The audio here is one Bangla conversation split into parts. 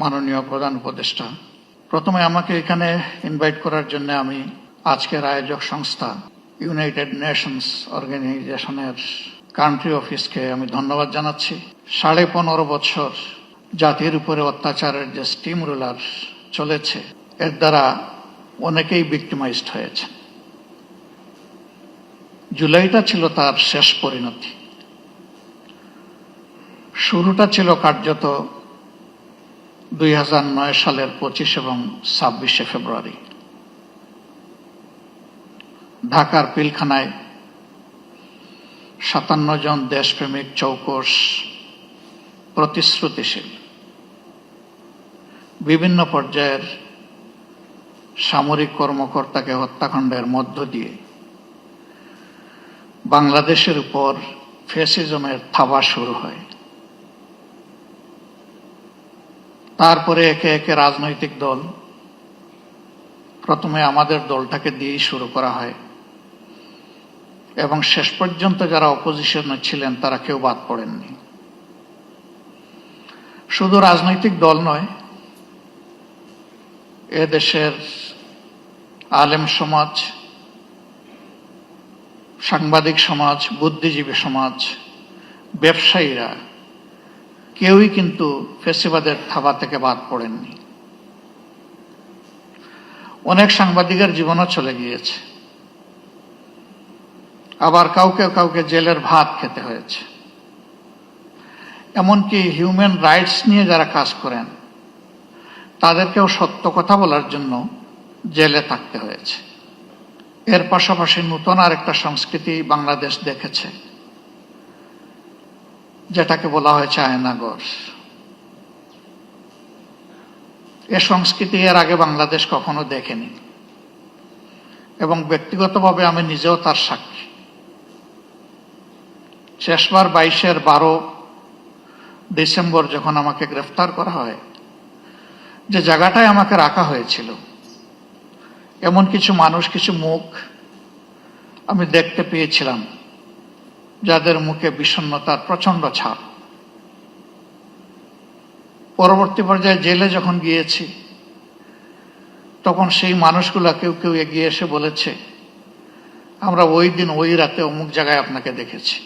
মাননীয় প্রধান উপদেষ্টা, প্রথমে আমাকে এখানে ইনভাইট করার জন্য আমি আজকের আয়োজক সংস্থা ইউনাইটেড নেশনস অর্গানাইজেশনের কান্ট্রি অফিসকে আমি ধন্যবাদ জানাচ্ছি। 15.5 বছর জাতির উপরে অত্যাচারের যে স্টিম রোলার চলেছে, এর দ্বারা অনেকেই ভিক্টিমাইজড হয়েছে। জুলাইটা ছিল তার শেষ পরিণতি। শুরুটা ছিল কার্যত 2009 সালের 25 এবং 26 ফেব্রুয়ারি। ঢাকার পিলখানায় 57 জন দেশপ্রেমিক চৌকস প্রতিশ্রুতিশীল বিভিন্ন পর্যায়ের সামরিক কর্মকর্তাকে হত্যাকাণ্ডের মধ্য দিয়ে বাংলাদেশের উপর ফ্যাসিজমের থাবা শুরু হয়। তারপরে একে একে রাজনৈতিক দল, প্রথমে আমাদের দলটাকে দিয়েই শুরু করা হয় এবং শেষ পর্যন্ত যারা অপোজিশনে ছিলেন তারা কেউ বাদ পড়েননি। শুধু রাজনৈতিক দল নয়, এদেশের আলেম সমাজ, সাংবাদিক সমাজ, বুদ্ধিজীবী সমাজ, ব্যবসায়ীরা কেউই কিন্তু ফ্যাসিবাদের থাবা থেকে বাদ পড়েননি। অনেক সাংবাদিকের জীবনও চলে গিয়েছে, আবার কাউকে কাউকে জেলের ভাত খেতে হয়েছে। এমনকি হিউম্যান রাইটস নিয়ে যারা কাজ করেন তাদেরকেও সত্য কথা বলার জন্য জেলে থাকতে হয়েছে। এর পাশাপাশি নতুন আরেকটা সংস্কৃতি বাংলাদেশ দেখেছে, যেটাকে বলা হয়েছে আয়নাঘর। এ সংস্কৃতি এর আগে বাংলাদেশ কখনো দেখেনি এবং ব্যক্তিগতভাবে আমি নিজেও তার সাক্ষী। শেষবার 22-12 ডিসেম্বর যখন আমাকে গ্রেফতার করা হয়, যে জায়গাটায় আমাকে রাখা হয়েছিল, এমন কিছু মানুষ, কিছু মুখ আমি দেখতে পেয়েছিলাম যাদের মুখে বিষণ্ণতার প্রচন্ড ছাপ। পরবর্তী পর্যায়ে জেলে যখন গিয়েছি, তখন সেই মানুষগুলা কেউ কেউ এগিয়ে এসে বলেছে, আমরা ওই দিন ওই রাতে অমুক জায়গায় আপনাকে দেখেছি।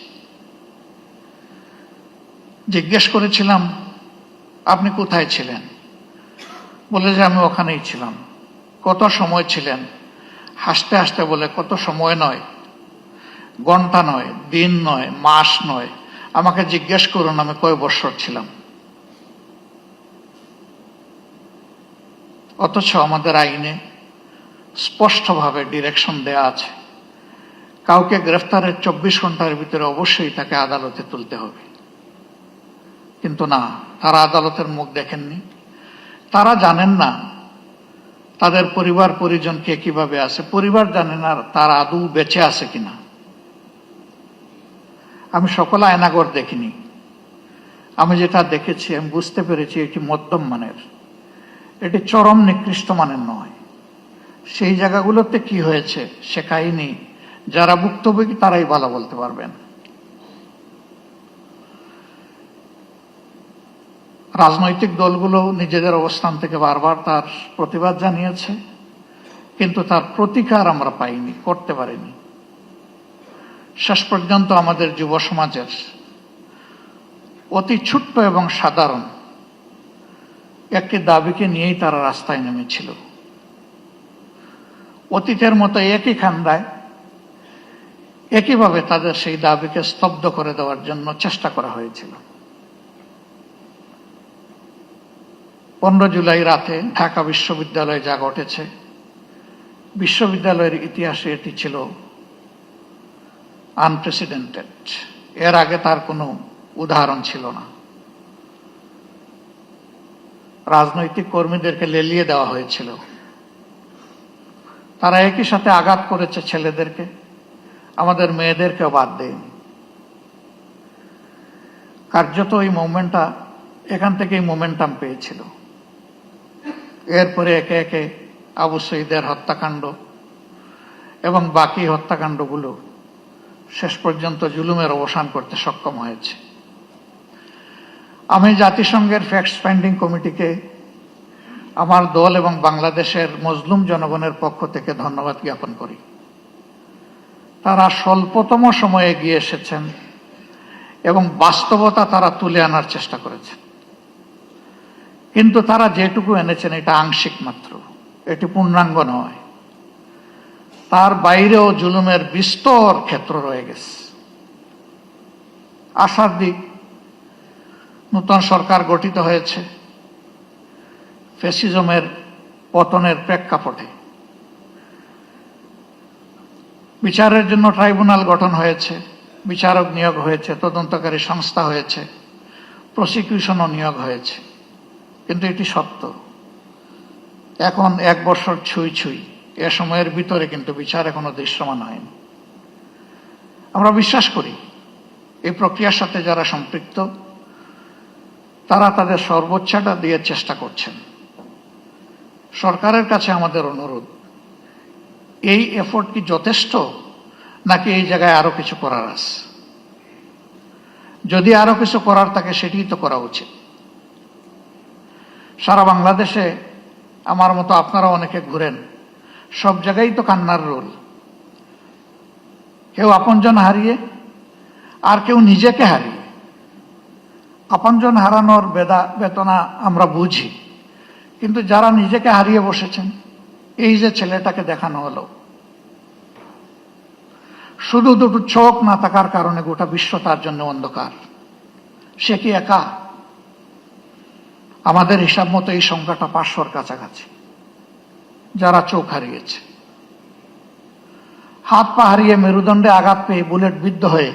জিজ্ঞেস করেছিলাম, আপনি কোথায় ছিলেন? বলে যে আমি ওখানেই ছিলাম। কত সময় ছিলেন? হাসতে হাসতে বলে, কত সময় নয়, ঘন্টা নয়, দিন নয়, মাস নয়, আমাকে জিজ্ঞেস করুন আমি কয় বছর ছিলাম। অথচ আমাদের আইনে স্পষ্টভাবে ডিরেকশন দেয়া আছে, কাউকে গ্রেফতারের 24 ঘন্টার ভিতরে অবশ্যই তাকে আদালতে তুলতে হবে। কিন্তু না, তারা আদালতের মুখ দেখেননি। তারা জানেন না তাদের পরিবার পরিজন কে কিভাবে আছে, পরিবার জানে না তারা আদৌ বেঁচে আছে কিনা। আমি সকল আয়নাঘর দেখিনি, আমি যেটা দেখেছি আমি বুঝতে পেরেছি এটি মধ্যম মানের, এটি চরম নিকৃষ্ট মানের নয়। সেই জায়গাগুলোতে কি হয়েছে সে কাহিনী যারা ভুক্তভোগী তারাই ভালো বলতে পারবেন। রাজনৈতিক দলগুলো নিজেদের অবস্থান থেকে বারবার তার প্রতিবাদ জানিয়েছে, কিন্তু তার প্রতিকার আমরা পাইনি, করতে পারিনি। শেষ পর্যন্ত আমাদের যুব সমাজের অতি ছোট্ট এবং সাধারণ একটি দাবিকে নিয়েই তারা রাস্তায় নেমেছিল। অতীতের মতো একই খান্দায় একইভাবে তাদের সেই দাবিকে স্তব্ধ করে দেওয়ার জন্য চেষ্টা করা হয়েছিল। 15 জুলাই রাতে ঢাকা বিশ্ববিদ্যালয়ে যা ঘটেছে, বিশ্ববিদ্যালয়ের ইতিহাসে এটি ছিল আনপ্রেসিডেন্টেড। এর আগে তার কোনো উদাহরণ ছিল না। রাজনৈতিক কর্মীদেরকে লেলিয়ে দেওয়া হয়েছিল, তারা একই সাথে আঘাত করেছে ছেলেদেরকে, আমাদের মেয়েদেরকেও বাদ দেয়নি। কার্যত এই মুভমেন্টটা এখান থেকেই মোমেন্টাম পেয়েছিল। এরপরে একে একে আবু সঈদের হত্যাকাণ্ড এবং বাকি হত্যাকাণ্ডগুলো শেষ পর্যন্ত জুলুমের অবসান করতে সক্ষম হয়েছে। আমি জাতিসংঘের ফ্যাক্ট ফাইন্ডিং কমিটিকে আমার দল এবং বাংলাদেশের মজলুম জনগণের পক্ষ থেকে ধন্যবাদ জ্ঞাপন করি। তারা স্বল্পতম সময়ে এগিয়ে এসেছেন এবং বাস্তবতা তারা তুলে আনার চেষ্টা করেছেন, কিন্তু তারা যেটুকু এনেছেন এটা আংশিক মাত্র, এটি পূর্ণাঙ্গ নয়। তার বাইরেও জুলুমের বিস্তর ক্ষেত্র রয়ে গেছে। আশার দিক, নূতন সরকার গঠিত হয়েছে ফ্যাসিজমের পতনের প্রেক্ষাপটে। বিচারের জন্য ট্রাইব্যুনাল গঠন হয়েছে, বিচারক নিয়োগ হয়েছে, তদন্তকারী সংস্থা হয়েছে, প্রসিকিউশনও নিয়োগ হয়েছে। কিন্তু এটি সত্য, এখন 1 বছর ছুঁই ছুঁই, এ সময়ের ভিতরে কিন্তু বিচার এখনো দৃশ্যমান হয়নি। আমরা বিশ্বাস করি এই প্রক্রিয়ার সাথে যারা সম্পৃক্ত তারা তাদের সর্বোচ্চটা দিয়ে চেষ্টা করছেন। সরকারের কাছে আমাদের অনুরোধ, এই এফোর্ট কি যথেষ্ট, নাকি এই জায়গায় আরো কিছু করার আছে? যদি আরো কিছু করার থাকে সেটিই তো করা উচিত। সারা বাংলাদেশে আমার মতো আপনারা অনেকে ঘুরেন, সব জায়গায় তো কান্নার রোল। কেউ আপনজন হারিয়ে, আর কেউ নিজেকে হারিয়ে। আপনজন হারানোর বেদনা আমরা বুঝি, কিন্তু যারা নিজেকে হারিয়ে বসেছেন, এই যে ছেলেটাকে দেখানো হলো, শুধু দুটো চোখ না থাকার কারণে গোটা বিশ্ব তার জন্য অন্ধকার। সে কি একা? আমাদের হিসাব মতো এই সংখ্যাটা 500-র কাছাকাছি যারা চোখ হারিয়েছে। হাত পা হারিয়ে, মেরুদণ্ডে আঘাত পেয়ে, বুলেট বিদ্ধ হয়ে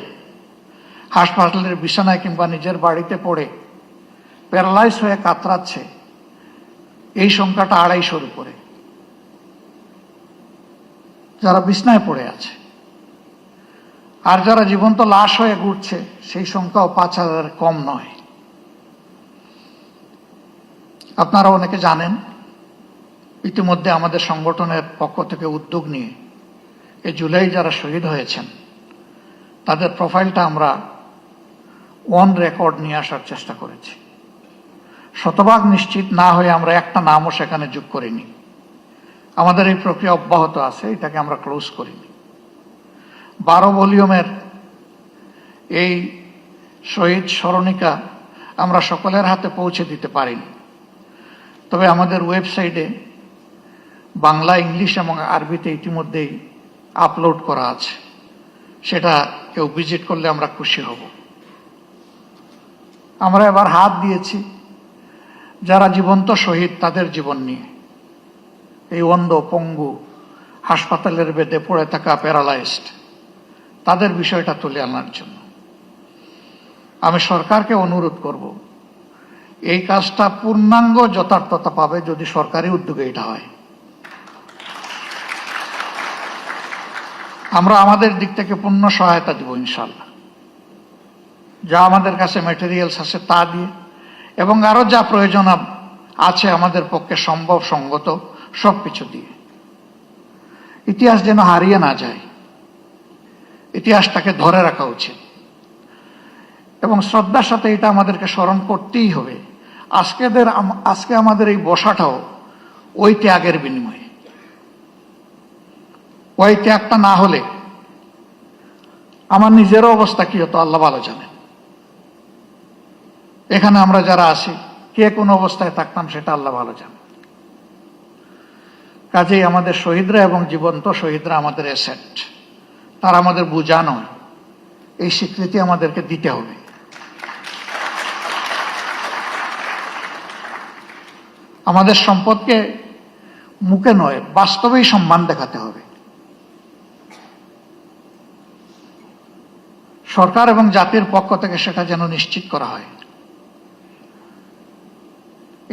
হাসপাতালের বিছানায় কিংবা নিজের বাড়িতে পড়ে প্যারালাইজ হয়ে কাতরাচ্ছে, এই সংখ্যাটা 250-র উপরে। যারা বিছানায় পড়ে আছে, আর যারা জীবন্ত লাশ হয়ে ঘুরছে, সেই সংখ্যাও 5000 কম নয়। আপনারা অনেকে জানেন, ইতিমধ্যে আমাদের সংগঠনের পক্ষ থেকে উদ্যোগ নিয়ে এই জুলাই যারা শহীদ হয়েছেন তাদের প্রোফাইলটা আমরা অন রেকর্ড নিয়ে আসার চেষ্টা করেছি। শতভাগ নিশ্চিত না হয়ে আমরা একটা নামও সেখানে যোগ করিনি। আমাদের এই প্রক্রিয়া অব্যাহত আছে, এটাকে আমরা ক্লোজ করিনি। 12 ভলিউমের এই শহীদ স্মরণিকা আমরা সকলের হাতে পৌঁছে দিতে পারিনি, তবে আমাদের ওয়েবসাইটে বাংলা, ইংলিশ এবং আরবিতে ইতিমধ্যেই আপলোড করা আছে। সেটা কেউ ভিজিট করলে আমরা খুশি হব। আমরা এবার হাত দিয়েছি যারা জীবন্ত শহীদ তাদের জীবন নিয়ে, এই অন্ধ, পঙ্গু, হাসপাতালের বেডে পড়ে থাকা প্যারালাইজড, তাদের বিষয়টা তুলে আনার জন্য। আমি সরকারকে অনুরোধ করব, এই কাজটা পূর্ণাঙ্গ যথার্থতা পাবে যদি সরকারি উদ্যোগে এটা হয়। আমরা আমাদের দিক থেকে পূর্ণ সহায়তা দিব ইনশাল্লাহ। যা আমাদের কাছে ম্যাটেরিয়ালস আছে তা দিয়ে, এবং আরো যা প্রয়োজন আছে আমাদের পক্ষে সম্ভব সঙ্গত সবকিছু দিয়ে। ইতিহাস যেন হারিয়ে না যায়, ইতিহাসটাকে ধরে রাখা উচিত। এবং শ্রদ্ধার সাথে এটা আমাদেরকে স্মরণ করতেই হবে। আজকে আমাদের এই বসাটাও ওই ত্যাগের বিনিময়ে। ওই ত্যাগটা না হলে আমার নিজেরও অবস্থা কি হতো আল্লাহ ভালো জানেন। এখানে আমরা যারা আছি, কে কোন অবস্থায় থাকতাম সেটা আল্লাহ ভালো জানেন। কাজেই আমাদের শহীদরা এবং জীবন্ত শহীদরা আমাদের অ্যাসেট, তারা আমাদের বোঝা নয়। এই স্বীকৃতি আমাদেরকে দিতে হবে। আমাদের সম্পদকে মুখে নয়, বাস্তবেই সম্মান দেখাতে হবে। সরকার এবং জাতির পক্ষ থেকে সেটা যেন নিশ্চিত করা হয়।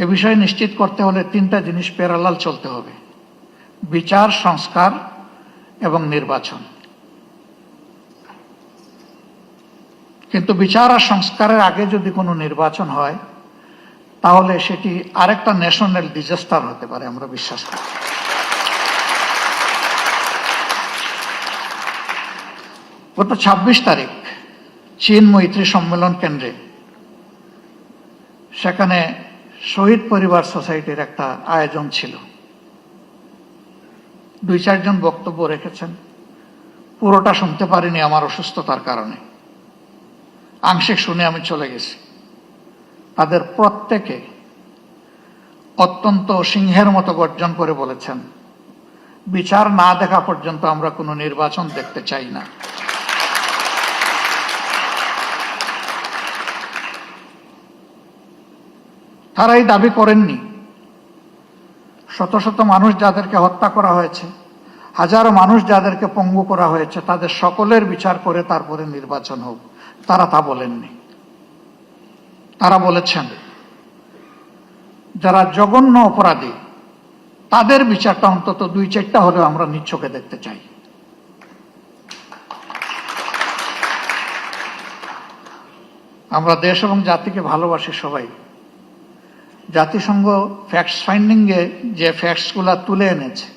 এ বিষয়ে নিশ্চিত করতে হলে 3টা জিনিস প্যারালাল চলতে হবে: বিচার, সংস্কার এবং নির্বাচন। কিন্তু বিচার আর সংস্কারের আগে যদি কোনো নির্বাচন হয়, তাহলে সেটি আরেকটা ন্যাশনাল ডিজাস্টার হতে পারে, আমরা বিশ্বাস করি। গত 26 তারিখ চীন মৈত্রী সম্মেলন কেন্দ্রে, সেখানে শহীদ পরিবার সোসাইটির একটা আয়োজন ছিল। 2-4 জন বক্তব্য রেখেছেন, পুরোটা শুনতে পারিনি আমার অসুস্থতার কারণে, আংশিক শুনে আমি চলে গেছি। তাদের প্রত্যেকে অত্যন্ত সিংহের মতো গর্জন করে বলেছেন, বিচার না দেখা পর্যন্ত আমরা কোনো নির্বাচন দেখতে চাই না। তারা এই দাবি করেননি। শত শত মানুষ যাদেরকে হত্যা করা হয়েছে, হাজারো মানুষ যাদেরকে পঙ্গু করা হয়েছে, তাদের সকলের বিচার করে তারপরে নির্বাচন হোক, তারা তা বলেননি। তারা বলেছেন যারা জঘন্য অপরাধী তাদের বিচারটা অন্তত 2-4টা হলেও আমরা নিজ চোখে দেখতে চাই। আমরা দেশ এবং জাতিকে ভালোবাসি সবাই। জাতিসংঘ ফ্যাক্টস ফাইন্ডিং এ যে ফ্যাক্টসগুলা তুলে এনেছে,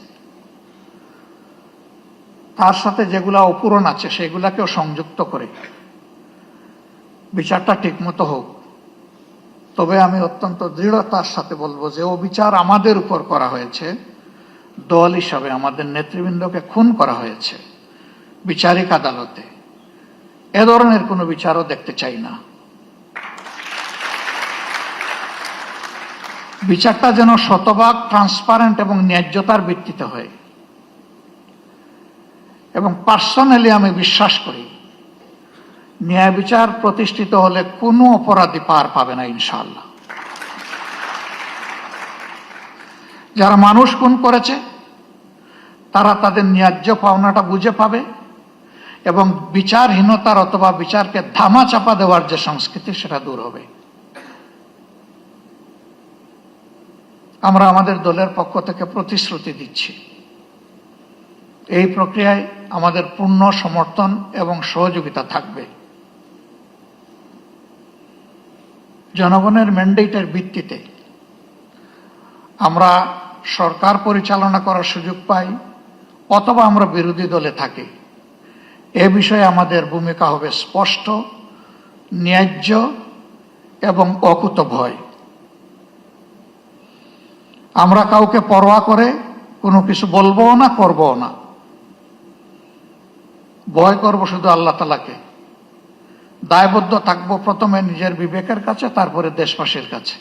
তার সাথে যেগুলা অপূরণ আছে সেগুলাকেও সংযুক্ত করে বিচারটা ঠিকমতো হোক। তবে আমি অত্যন্ত দৃঢ়তার সাথে বলবো যে অবিচার আমাদের উপর করা হয়েছে, দল হিসাবে আমাদের নেতৃবৃন্দকে খুন করা হয়েছে বিচারিক আদালতে। এ ধরনের কোনো বিচারও দেখতে চাই না। বিচারটা যেন শতভাগ ট্রান্সপারেন্ট এবং ন্যায্যতার ভিত্তিতে হয়। এবং পার্সোনালি আমি বিশ্বাস করি ন্যায় বিচার প্রতিষ্ঠিত হলে কোনো অপরাধী পার পাবে না ইনশাআল্লাহ। যারা মানুষ খুন করেছে তারা তাদের ন্যায্য পাওনাটা বুঝে পাবে এবং বিচারহীনতার অথবা বিচারকে ধামা চাপা দেওয়ার যে সংস্কৃতি সেটা দূর হবে। আমরা আমাদের দলের পক্ষ থেকে প্রতিশ্রুতি দিচ্ছি, এই প্রক্রিয়ায় আমাদের পূর্ণ সমর্থন এবং সহযোগিতা থাকবে। জনগণের ম্যান্ডেটের ভিত্তিতে আমরা সরকার পরিচালনা করার সুযোগ পাই অথবা আমরা বিরোধী দলে থাকি, এ বিষয়ে আমাদের ভূমিকা হবে স্পষ্ট, ন্যায্য এবং অকুতভয়। আমরা কাউকে পরোয়া করে কোনো কিছু বলবো না, করবো না। ভয় করব শুধু আল্লাহ তাআলাকে। দায়বদ্ধ থাকবো প্রথমে নিজের বিবেকের কাছে, তারপরে দেশবাসীর কাছে।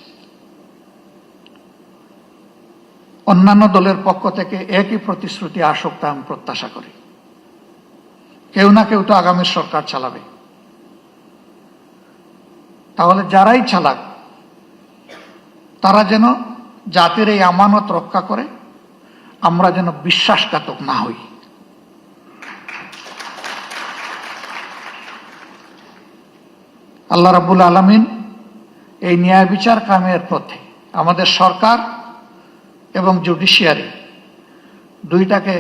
অন্যান্য দলের পক্ষ থেকে একই প্রতিশ্রুতি আসুক তা আমি প্রত্যাশা করি। কেউ না কেউ তো আগামী সরকার চালাবে, তাহলে যারাই চালাক তারা যেন জাতির এই আমানত রক্ষা করে, আমরা যেন বিশ্বাসঘাতক না হই। আল্লাহ রাব্বুল আলামিন এই ন্যায় বিচার কায়েমের পথে আমাদের সরকার এবং জুডিশিয়ারি দুইটাকে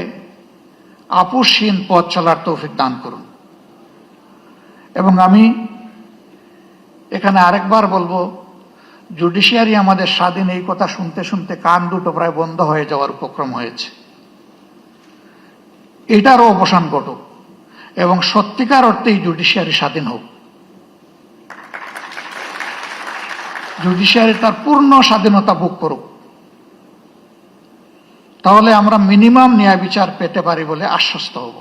আপোষহীন পথ চলার তৌফিক দান করুন। এবং আমি এখানে আরেকবার বলবো, জুডিশিয়ারি আমাদের স্বাধীন, এই কথা শুনতে শুনতে কান দুটো প্রায় বন্ধ হয়ে যাওয়ার উপক্রম হয়েছে। এটারও অবসান ঘটুক এবং সত্যিকার অর্থেই জুডিশিয়ারি স্বাধীন হোক। জুডিশিয়ারি তার পূর্ণ স্বাধীনতা ভোগ করুক, তাহলে আমরা মিনিমাম ন্যায় বিচার পেতে পারি বলে আশ্বস্ত হব।